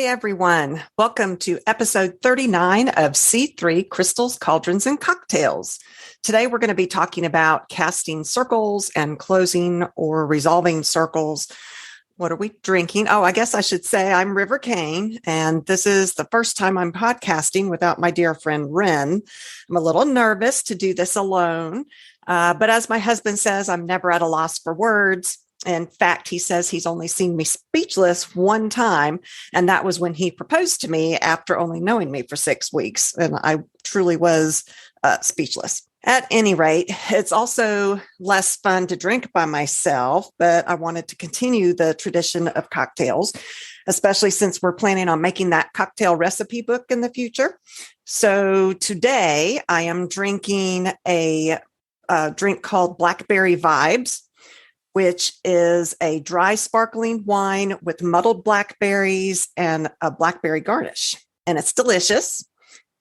Hey everyone, welcome to episode 39 of C3 Crystals, Cauldrons, and Cocktails. Today we're going to be talking about casting circles and closing or resolving circles. What are we drinking? Oh, I guess I should say I'm River Kane, and this is the first time I'm podcasting without my dear friend Ren. I'm a little nervous to do this alone, but as my husband says, I'm never at a loss for words. In fact, he says he's only seen me speechless one time, and that was when he proposed to me after only knowing me for 6 weeks. And I truly was speechless. At any rate, it's also less fun to drink by myself, but I wanted to continue the tradition of cocktails, especially since we're planning on making that cocktail recipe book in the future. So today I am drinking a drink called Blackberry Vibes, which is a dry sparkling wine with muddled blackberries and a blackberry garnish. And it's delicious.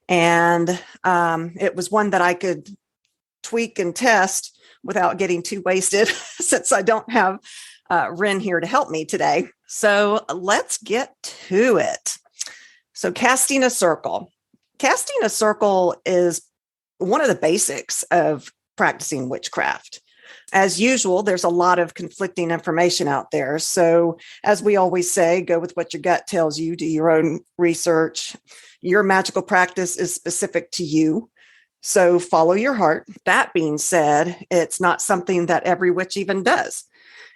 And it was one that I could tweak and test without getting too wasted since I don't have Ren here to help me today. So let's get to it. So casting a circle. Casting a circle is one of the basics of practicing witchcraft. As usual, there's a lot of conflicting information out there. So as we always say, go with what your gut tells you, do your own research. Your magical practice is specific to you. So follow your heart. That being said, it's not something that every witch even does.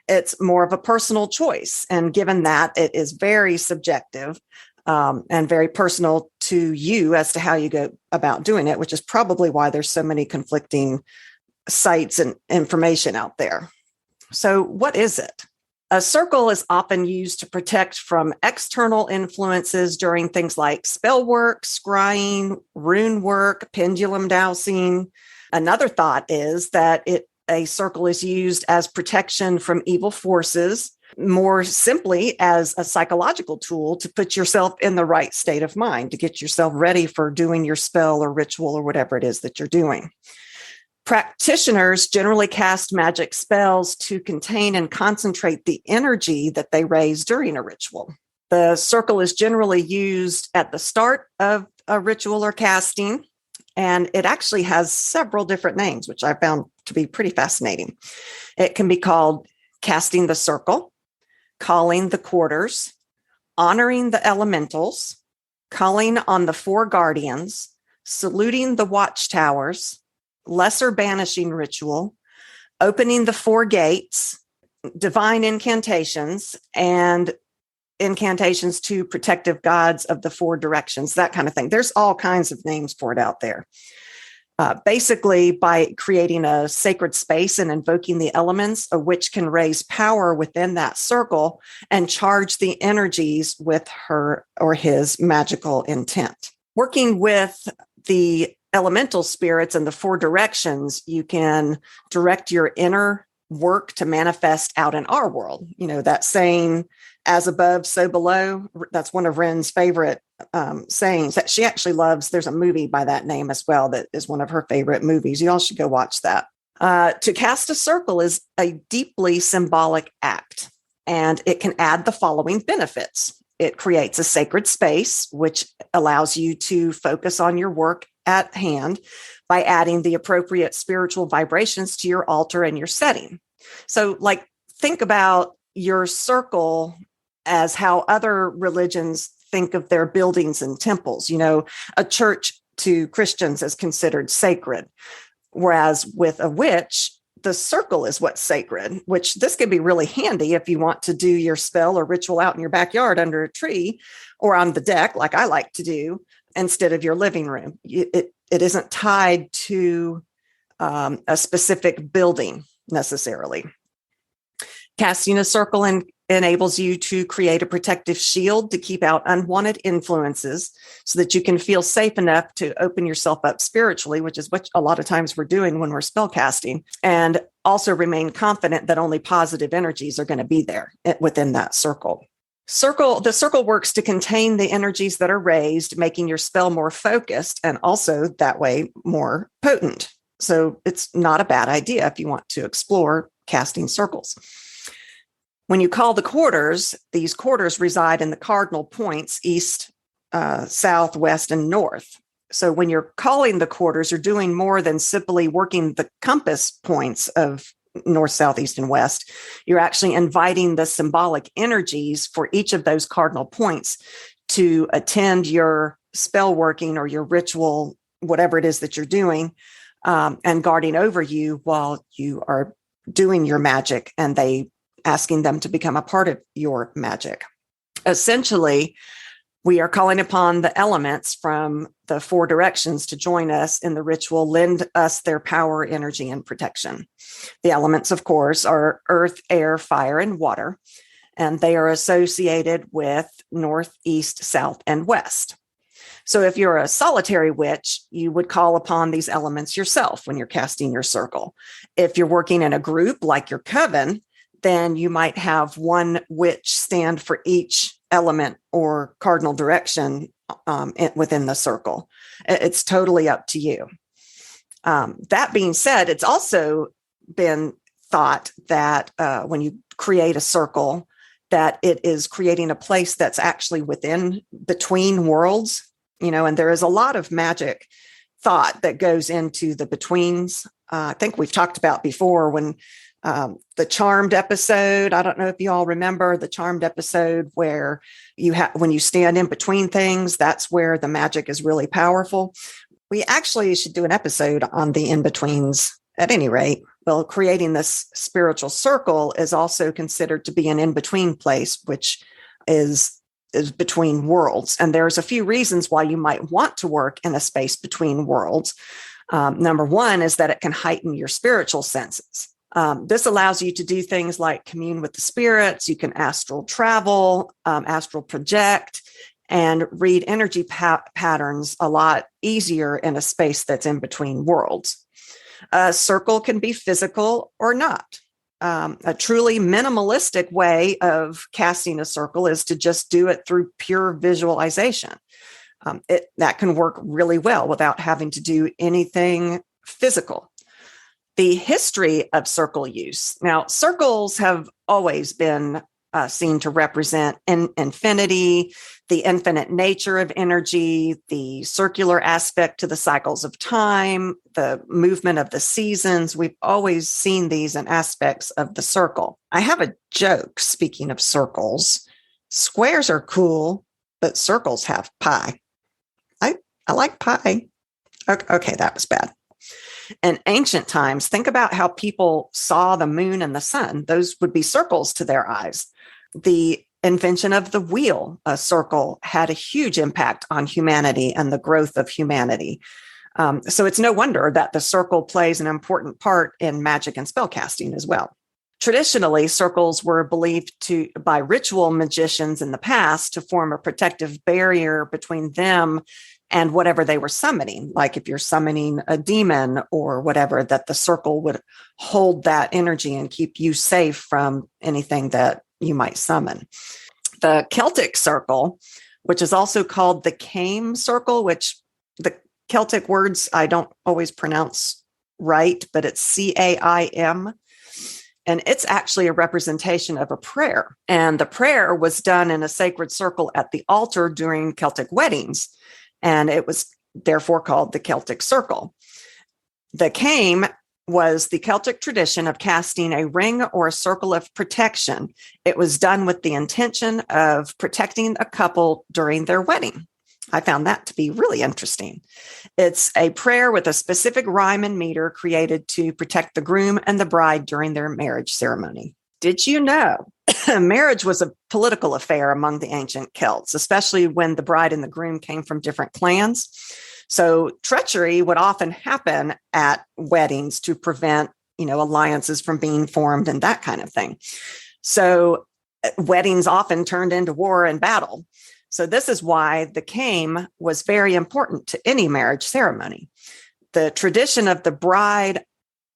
It's more of a personal choice. And given that, it is very subjective and very personal to you as to how you go about doing it, which is probably why there's so many conflicting sites and information out there. So what is it? A circle is often used to protect from external influences during things like spell work, scrying, rune work, pendulum dowsing. Another thought is that a circle is used as protection from evil forces, more simply as a psychological tool to put yourself in the right state of mind, to get yourself ready for doing your spell or ritual or whatever it is that you're doing. Practitioners generally cast magic spells to contain and concentrate the energy that they raise during a ritual. The circle is generally used at the start of a ritual or casting, and it actually has several different names, which I found to be pretty fascinating. It can be called casting the circle, calling the quarters, honoring the elementals, calling on the four guardians, saluting the watchtowers, lesser banishing ritual, opening the four gates, divine incantations, and incantations to protective gods of the four directions, that kind of thing. There's all kinds of names for it out there. Basically, by creating a sacred space and invoking the elements, a witch can raise power within that circle and charge the energies with her or his magical intent. Working with the elemental spirits and the four directions, you can direct your inner work to manifest out in our world. You know, that saying, as above, so below, that's one of Ren's favorite sayings that she actually loves. There's a movie by that name as well that is one of her favorite movies. You all should go watch that. To cast a circle is a deeply symbolic act, and it can add the following benefits. It creates a sacred space, which allows you to focus on your work at hand by adding the appropriate spiritual vibrations to your altar and your setting. So, like, think about your circle as how other religions think of their buildings and temples. You know, a church to Christians is considered sacred, whereas with a witch, the circle is what's sacred, which this can be really handy if you want to do your spell or ritual out in your backyard under a tree or on the deck, like I like to do, instead of your living room. It isn't tied to a specific building necessarily. Casting a circle enables you to create a protective shield to keep out unwanted influences so that you can feel safe enough to open yourself up spiritually, which is what a lot of times we're doing when we're spell casting, and also remain confident that only positive energies are going to be there within that circle. The circle works to contain the energies that are raised, making your spell more focused and also that way more potent. So it's not a bad idea if you want to explore casting circles. When you call the quarters, these quarters reside in the cardinal points, east, south, west, and north. So when you're calling the quarters, you're doing more than simply working the compass points of north, south, east, and west. You're actually inviting the symbolic energies for each of those cardinal points to attend your spell working or your ritual, whatever it is that you're doing, and guarding over you while you are doing your magic, and they asking them to become a part of your magic. Essentially, we are calling upon the elements from the four directions to join us in the ritual, lend us their power, energy, and protection. The elements, of course, are earth, air, fire, and water, and they are associated with north, east, south, and west. So if you're a solitary witch, you would call upon these elements yourself when you're casting your circle. If you're working in a group like your coven, then you might have one witch stand for each element or cardinal direction within the circle. It's totally up to you. That being said, it's also been thought that when you create a circle, that it is creating a place that's actually between worlds, and there is a lot of magic thought that goes into the betweens. I think we've talked about before when the Charmed episode. I don't know if you all remember the Charmed episode where when you stand in between things, that's where the magic is really powerful. We actually should do an episode on the in-betweens at any rate. Well, creating this spiritual circle is also considered to be an in-between place, which is between worlds. And there's a few reasons why you might want to work in a space between worlds. Number one is that it can heighten your spiritual senses. This allows you to do things like commune with the spirits. You can astral travel, astral project, and read energy patterns a lot easier in a space that's in between worlds. A circle can be physical or not. A truly minimalistic way of casting a circle is to just do it through pure visualization. That can work really well without having to do anything physical. The history of circle use. Now, circles have always been seen to represent infinity, the infinite nature of energy, the circular aspect to the cycles of time, the movement of the seasons. We've always seen these in aspects of the circle. I have a joke, speaking of circles. Squares are cool, but circles have pie. I like pie. Okay, that was bad. In ancient times, think about how people saw the moon and the sun. Those would be circles to their eyes. The invention of the wheel, a circle, had a huge impact on humanity and the growth of humanity. So it's no wonder that the circle plays an important part in magic and spellcasting as well. Traditionally, circles were believed by ritual magicians in the past to form a protective barrier between them and whatever they were summoning. Like if you're summoning a demon or whatever, that the circle would hold that energy and keep you safe from anything that you might summon. The Celtic circle, which is also called the Caim circle, which the Celtic words I don't always pronounce right, but it's Caim. And it's actually a representation of a prayer. And the prayer was done in a sacred circle at the altar during Celtic weddings. And it was therefore called the Celtic circle. The Caim was the Celtic tradition of casting a ring or a circle of protection. It was done with the intention of protecting a couple during their wedding. I found that to be really interesting. It's a prayer with a specific rhyme and meter created to protect the groom and the bride during their marriage ceremony. Did you know marriage was a political affair among the ancient Celts, especially when the bride and the groom came from different clans? So treachery would often happen at weddings to prevent, alliances from being formed and that kind of thing. So weddings often turned into war and battle. So this is why the Caim was very important to any marriage ceremony. The tradition of the bride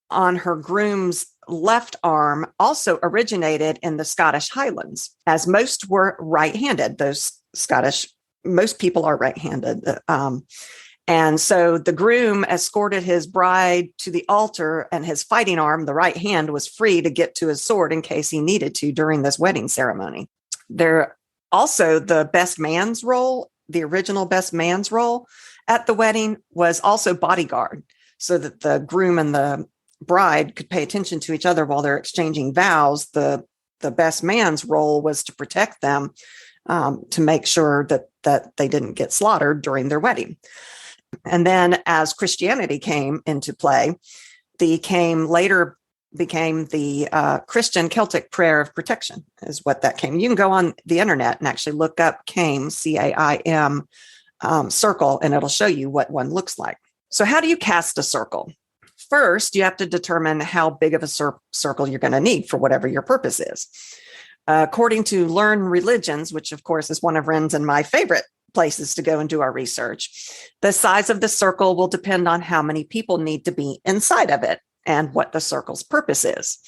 on her groom's left arm also originated in the Scottish Highlands, as most were right-handed. Most people are right-handed. And so the groom escorted his bride to the altar, and his fighting arm, the right hand, was free to get to his sword in case he needed to during this wedding ceremony. There also, the best man's role, the original best man's role at the wedding, was also bodyguard, so that the groom and the bride could pay attention to each other while they're exchanging vows. The best man's role was to protect them, to make sure that they didn't get slaughtered during their wedding. And then as Christianity came into play, later became the Christian Celtic prayer of protection, is what that came. You can go on the internet and actually look up CAIM, CAIM, circle, and it'll show you what one looks like. So how do you cast a circle? First, you have to determine how big of a circle you're going to need for whatever your purpose is. According to Learn Religions, which of course is one of Ren's and my favorite places to go and do our research, the size of the circle will depend on how many people need to be inside of it and what the circle's purpose is.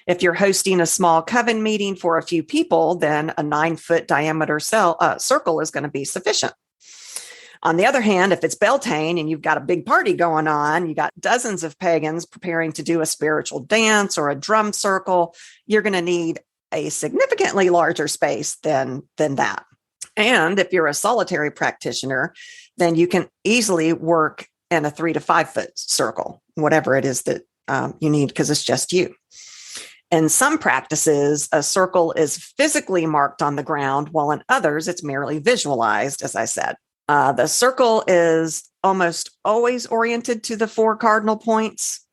If you're hosting a small coven meeting for a few people, then a 9-foot diameter circle is going to be sufficient. On the other hand, if it's Beltane and you've got a big party going on, you got dozens of pagans preparing to do a spiritual dance or a drum circle, you're going to need a significantly larger space than that. And if you're a solitary practitioner, then you can easily work in a 3 to 5 foot circle, whatever it is that you need, because it's just you. In some practices, a circle is physically marked on the ground, while in others, it's merely visualized, as I said. The circle is almost always oriented to the 4 cardinal points,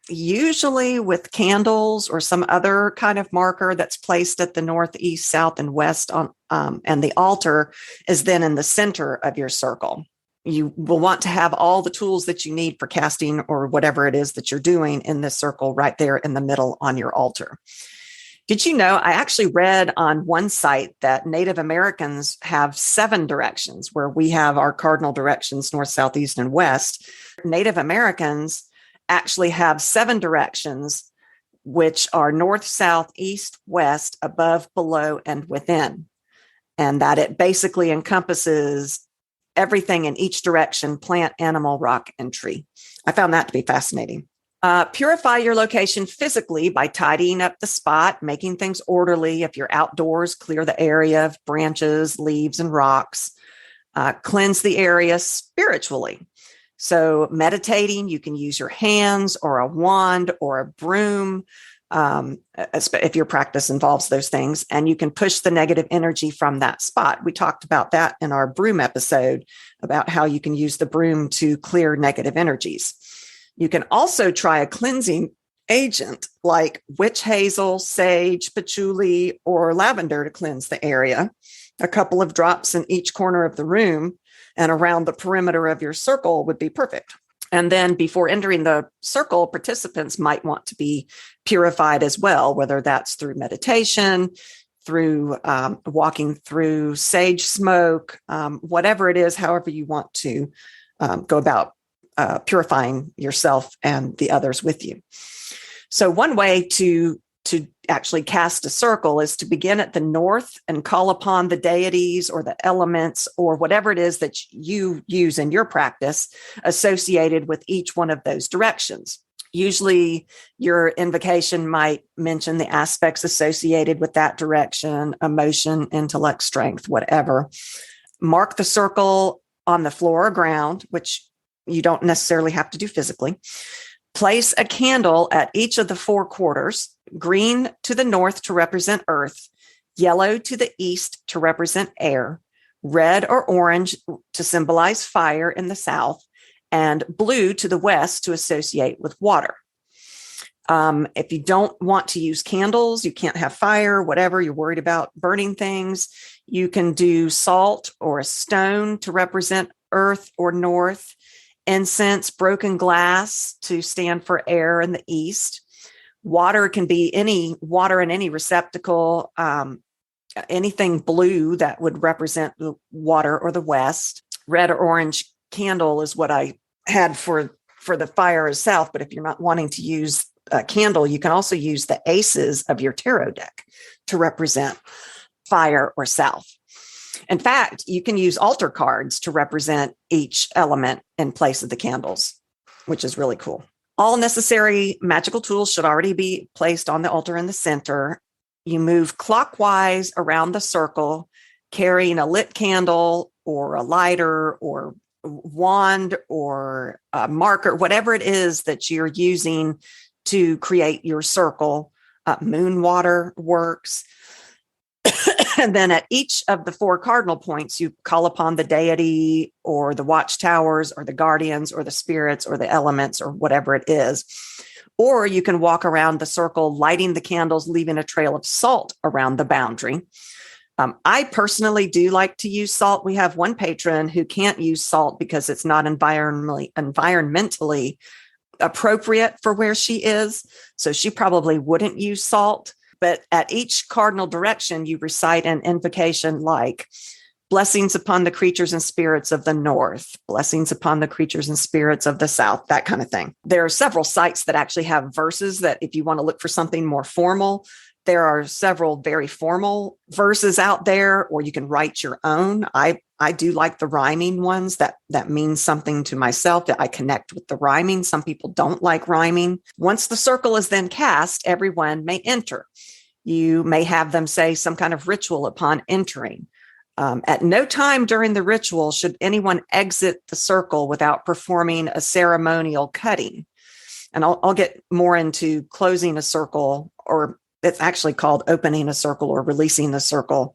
usually with candles or some other kind of marker that's placed at the north, east, south, and west and the altar is then in the center of your circle. You will want to have all the tools that you need for casting or whatever it is that you're doing in this circle right there in the middle on your altar. Did you know, I actually read on one site that Native Americans have 7 directions, where we have our cardinal directions, north, south, east, and west. Native Americans actually have 7 directions, which are north, south, east, west, above, below, and within. And that it basically encompasses everything in each direction: plant, animal, rock, and tree. I found that to be fascinating. Purify your location physically by tidying up the spot, making things orderly. If you're outdoors, clear the area of branches, leaves, and rocks. Cleanse the area spiritually. So meditating, you can use your hands or a wand or a broom, if your practice involves those things, and you can push the negative energy from that spot. We talked about that in our broom episode, about how you can use the broom to clear negative energies. You can also try a cleansing agent like witch hazel, sage, patchouli, or lavender to cleanse the area. A couple of drops in each corner of the room and around the perimeter of your circle would be perfect. And then before entering the circle, participants might want to be purified as well, whether that's through meditation, through walking through sage smoke, whatever it is, however you want to go about purifying yourself and the others with you. So one way to actually cast a circle is to begin at the north and call upon the deities or the elements or whatever it is that you use in your practice associated with each one of those directions. Usually your invocation might mention the aspects associated with that direction: emotion, intellect, strength, whatever. Mark the circle on the floor or ground, which you don't necessarily have to do physically. Place a candle at each of the 4 quarters: green to the north to represent earth, yellow to the east to represent air, red or orange to symbolize fire in the south, and blue to the west to associate with water. If you don't want to use candles, you can't have fire, whatever, you're worried about burning things, you can do salt or a stone to represent earth or north, incense, broken glass to stand for air in the east. Water can be any water in any receptacle, anything blue that would represent the water or the west. Red or orange candle is what I had for the fire is south, but if you're not wanting to use a candle, you can also use the aces of your tarot deck to represent fire or south. In fact, you can use altar cards to represent each element in place of the candles, which is really cool. All necessary magical tools should already be placed on the altar in the center. You move clockwise around the circle, carrying a lit candle or a lighter or wand or a marker, whatever it is that you're using to create your circle. Moon water works. And then at each of the 4 cardinal points, you call upon the deity or the watchtowers or the guardians or the spirits or the elements or whatever it is. Or you can walk around the circle, lighting the candles, leaving a trail of salt around the boundary. I personally do like to use salt. We have one patron who can't use salt because it's not environmentally appropriate for where she is. So she probably wouldn't use salt. But at each cardinal direction, you recite an invocation like, blessings upon the creatures and spirits of the north, blessings upon the creatures and spirits of the south, that kind of thing. There are several sites that actually have verses that if you want to look for something more formal, there are several very formal verses out there, or you can write your own. I do like the rhyming ones that mean something to myself, that I connect with the rhyming. Some people don't like rhyming. Once the circle is then cast, everyone may enter. You may have them say some kind of ritual upon entering. At no time during the ritual should anyone exit the circle without performing a ceremonial cutting. And I'll get more into closing a circle, or it's actually called opening a circle or releasing the circle,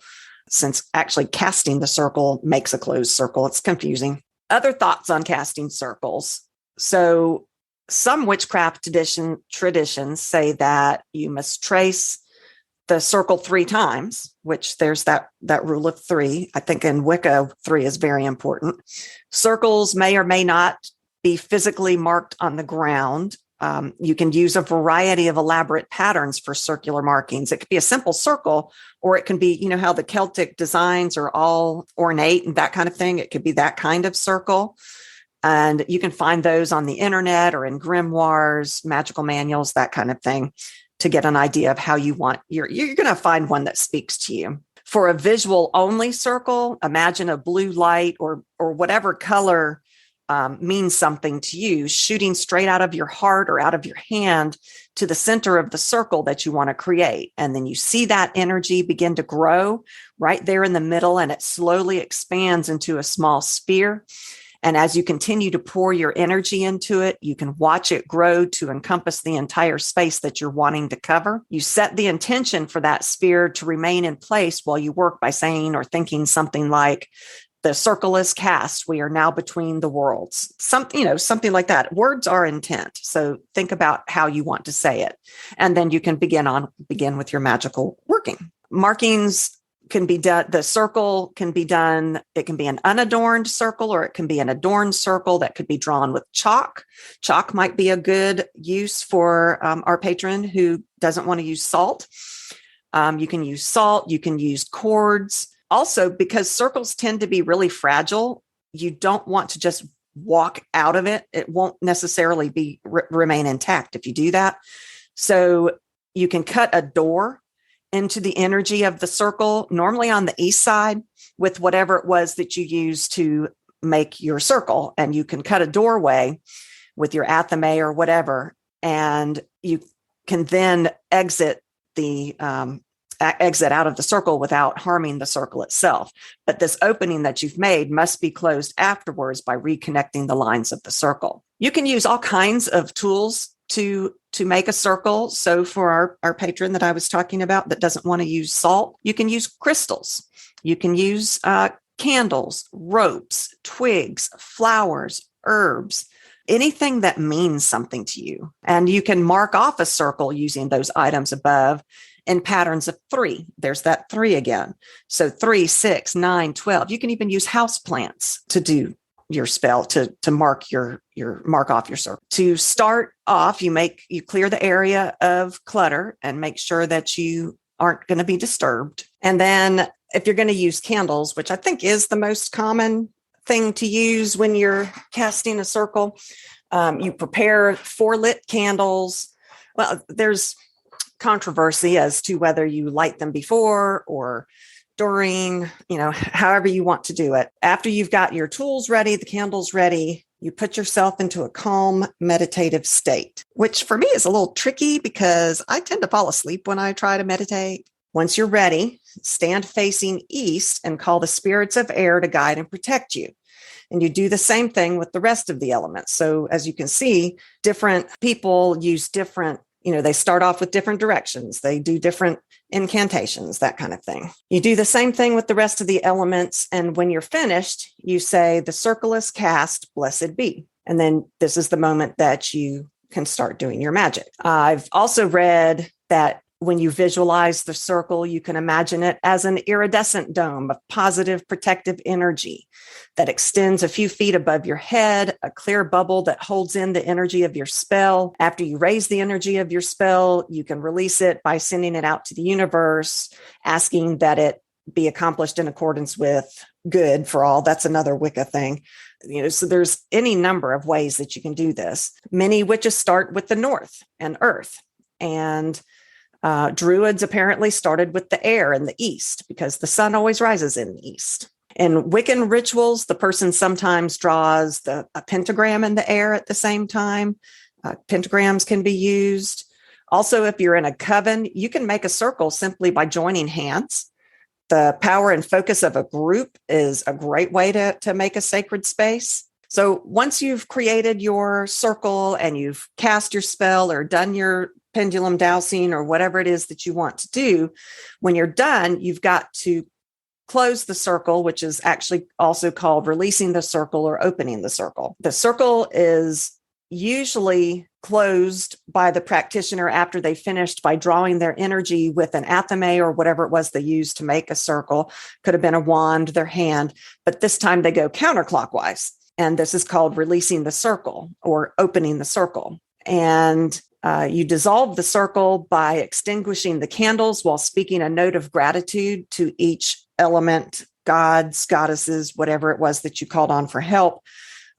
since actually casting the circle makes a closed circle. It's confusing. Other thoughts on casting circles. So some witchcraft traditions say that you must trace the circle 3 times, which there's that rule of 3. I think in Wicca, 3 is very important. Circles may or may not be physically marked on the ground. You can use a variety of elaborate patterns for circular markings. It could be a simple circle, or it can be, you know, how the Celtic designs are all ornate and that kind of thing. It could be that kind of circle. And you can find those on the internet or in grimoires, magical manuals, that kind of thing, to get an idea of how you want you're going to find one that speaks to you. For a visual only circle, imagine a blue light or whatever color means something to you, shooting straight out of your heart or out of your hand to the center of the circle that you want to create. And then you see that energy begin to grow right there in the middle, and it slowly expands into a small sphere. And as you continue to pour your energy into it, you can watch it grow to encompass the entire space that you're wanting to cover. You set the intention for that sphere to remain in place while you work by saying or thinking something like, the circle is cast. We are now between the worlds. Something like that. Words are intent. So think about how you want to say it. And then you can begin with your magical working. Markings can be done. The circle can be done. It can be an unadorned circle, or it can be an adorned circle that could be drawn with chalk. Chalk might be a good use for our patron who doesn't want to use salt. You can use salt. You can use cords. Also, because circles tend to be really fragile, you don't want to just walk out of it. It won't necessarily remain intact if you do that. So you can cut a door into the energy of the circle, normally on the east side, with whatever it was that you used to make your circle. And you can cut a doorway with your athame or whatever, and you can then exit out of the circle without harming the circle itself. But this opening that you've made must be closed afterwards by reconnecting the lines of the circle. You can use all kinds of tools to make a circle. So for our patron that I was talking about that doesn't want to use salt, you can use crystals. You can use candles, ropes, twigs, flowers, herbs, anything that means something to you. And you can mark off a circle using those items above in patterns of 3. There's that 3 again. So 3, 6, 9, 12. You can even use house plants to do your spell, to mark mark off your circle. To start off, you clear the area of clutter and make sure that you aren't going to be disturbed. And then if you're going to use candles, which I think is the most common thing to use when you're casting a circle, you prepare 4 lit candles. Well, there's controversy as to whether you light them before or during, however you want to do it. After you've got your tools ready, the candles ready, you put yourself into a calm meditative state, which for me is a little tricky because I tend to fall asleep when I try to meditate. Once you're ready, stand facing east and call the spirits of air to guide and protect you. And you do the same thing with the rest of the elements. So as you can see, different people use different, they start off with different directions. They do different incantations, that kind of thing. You do the same thing with the rest of the elements. And when you're finished, you say, the circle is cast, blessed be. And then this is the moment that you can start doing your magic. I've also read that when you visualize the circle, you can imagine it as an iridescent dome of positive protective energy that extends a few feet above your head, a clear bubble that holds in the energy of your spell. After you raise the energy of your spell, you can release it by sending it out to the universe, asking that it be accomplished in accordance with good for all. That's another Wicca thing. So there's any number of ways that you can do this. Many witches start with the north and earth, and Druids apparently started with the air in the east because the sun always rises in the east. In Wiccan rituals, the person sometimes draws a pentagram in the air at the same time. Pentagrams can be used. Also, if you're in a coven, you can make a circle simply by joining hands. The power and focus of a group is a great way to make a sacred space. So once you've created your circle and you've cast your spell or done your pendulum dowsing or whatever it is that you want to do, when you're done, you've got to close the circle, which is actually also called releasing the circle or opening the circle. The circle is usually closed by the practitioner after they finished by drawing their energy with an athame or whatever it was they used to make a circle. Could have been a wand, their hand, but this time they go counterclockwise. And this is called releasing the circle or opening the circle. And you dissolve the circle by extinguishing the candles while speaking a note of gratitude to each element, gods, goddesses, whatever it was that you called on for help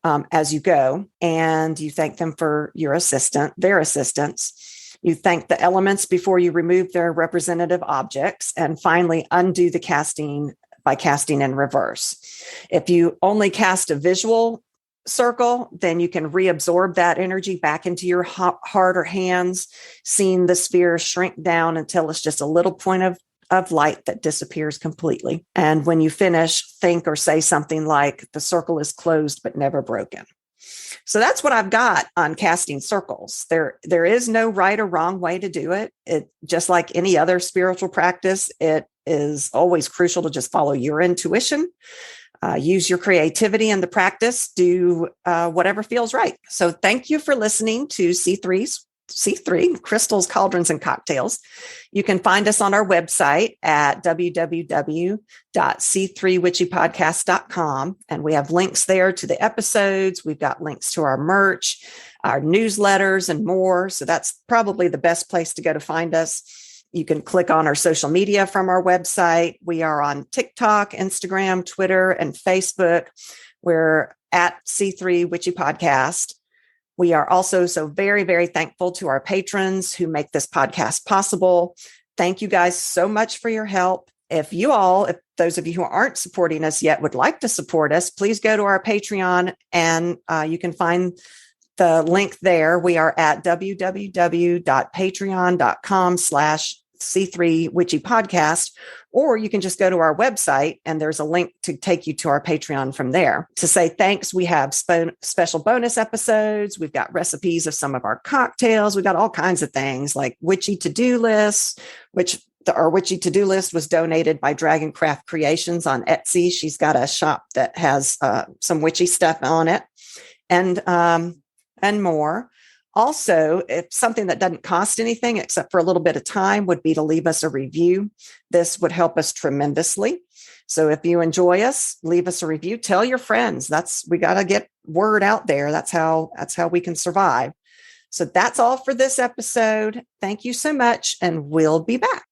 as you go. And you thank them for their assistance. You thank the elements before you remove their representative objects. And finally, undo the casting by casting in reverse. If you only cast a visual circle, then you can reabsorb that energy back into your heart or hands, seeing the sphere shrink down until it's just a little point of light that disappears completely. And when you finish, think or say something like, the circle is closed but never broken. So that's what I've got on casting circles. There is no right or wrong way to do it. It just like any other spiritual practice, it is always crucial to just follow your intuition. Use your creativity in the practice, do whatever feels right. So thank you for listening to C3, Crystals, Cauldrons, and Cocktails. You can find us on our website at www.c3witchypodcast.com. And we have links there to the episodes. We've got links to our merch, our newsletters, and more. So that's probably the best place to go to find us. You can click on our social media from our website. We are on TikTok, Instagram, Twitter, and Facebook. We're at C3 Witchy Podcast. We are also so very, very thankful to our patrons who make this podcast possible. Thank you guys so much for your help. If those of you who aren't supporting us yet would like to support us, please go to our Patreon and you can find the link there. We are at www.patreon.com/C3 Witchy Podcast, or you can just go to our website and there's a link to take you to our Patreon from there. To say thanks, we have special bonus episodes. We've got recipes of some of our cocktails. We've got all kinds of things like witchy to-do lists, our witchy to-do list was donated by Dragoncraft Creations on Etsy. She's got a shop that has some witchy stuff on it and more. Also, if something that doesn't cost anything except for a little bit of time would be to leave us a review. This would help us tremendously. So if you enjoy us, leave us a review. Tell your friends. We got to get word out there. That's how we can survive. So that's all for this episode. Thank you so much, and we'll be back.